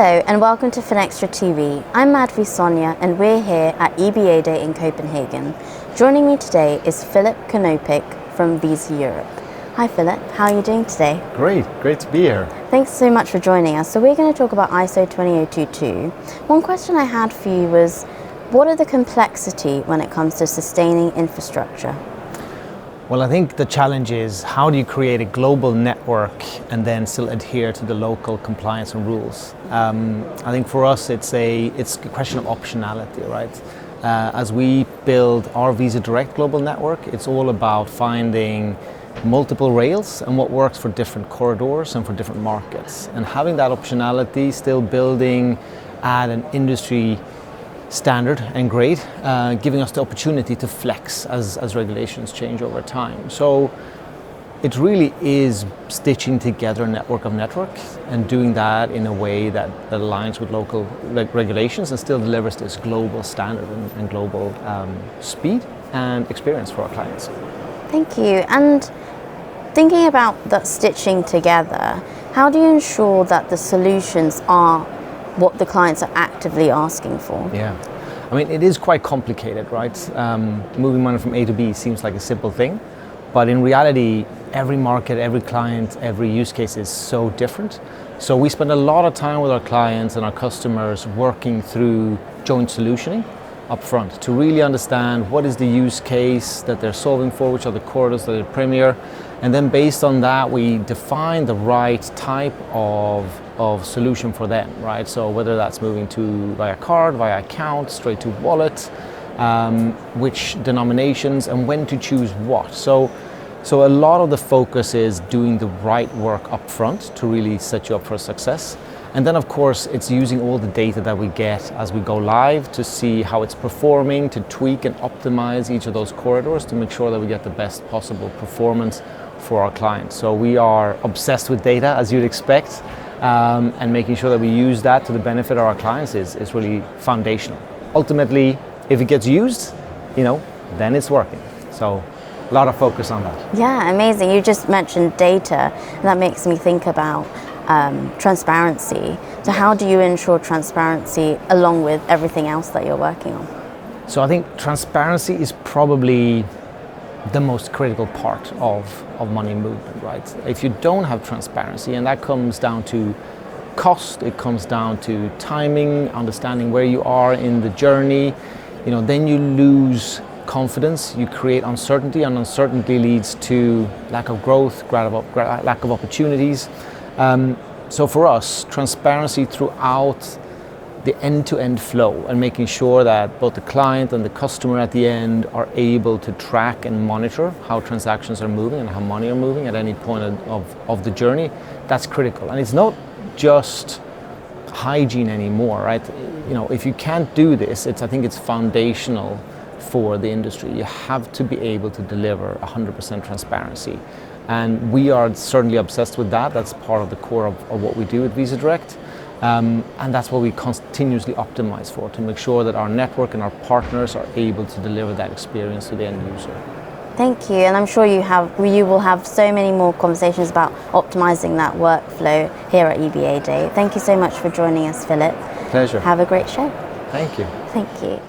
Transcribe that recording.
Hello and welcome to FinextraTV. I'm Madhvi Sonia and we're here at EBAday in Copenhagen. Joining me today is Konopik from Visa Europe. Hi Philip, how are you doing today? Great to be here. Thanks so much for joining us. So we're going to talk about ISO 20022. One question I had for you was, what are the complexity when it comes to sustaining infrastructure? Well, I think the challenge is, how do you create a global network and then still adhere to the local compliance and rules? I think for us it's a question of optionality, right? As we build our Visa Direct global network, it's all about finding multiple rails and what works for different corridors and for different markets. And having that optionality, still building at an industry standard and grade, giving us the opportunity to flex as regulations change over time. So it really is stitching together a network of networks and doing that in a way that aligns with local regulations and still delivers this global standard and global speed and experience for our clients. Thank you. And thinking about that stitching together, how do you ensure that the solutions are what the clients are actively asking for? Yeah, I mean, it is quite complicated, right? Moving money from A to B seems like a simple thing, but in reality, every market, every client, every use case is so different. So we spend a lot of time with our clients and our customers working through joint solutioning up front to really understand what is the use case that they're solving for, which are the corridors that are premier, and then based on that we define the right type of solution for them, right? So whether that's moving to via card, via account, straight to wallet, which denominations and when to choose what. So a lot of the focus is doing the right work up front to really set you up for success. And then of course it's using all the data that we get as we go live to see how it's performing, to tweak and optimize each of those corridors to make sure that we get the best possible performance for our clients. So we are obsessed with data, as you'd expect, and making sure that we use that to the benefit of our clients is really foundational. Ultimately, if it gets used, then it's working. So a lot of focus on that. Yeah, amazing. You just mentioned data, and that makes me think about transparency. So how do you ensure transparency along with everything else that you're working on? So I think transparency is probably the most critical part of money movement, right? If you don't have transparency, and that comes down to cost, it comes down to timing, understanding where you are in the journey, then you lose confidence, you create uncertainty, and uncertainty leads to lack of growth, lack of opportunities. So for us, transparency throughout the end-to-end flow and making sure that both the client and the customer at the end are able to track and monitor how transactions are moving and how money are moving at any point of the journey, that's critical. And it's not just hygiene anymore, right? If you can't do this, I think it's foundational for the industry. You have to be able to deliver 100% transparency. And we are certainly obsessed with that. That's part of the core of what we do at Visa Direct. And that's what we continuously optimize for, to make sure that our network and our partners are able to deliver that experience to the end user. Thank you. And I'm sure you will have so many more conversations about optimizing that workflow here at EBAday. Thank you so much for joining us, Philip. Pleasure. Have a great show. Thank you. Thank you.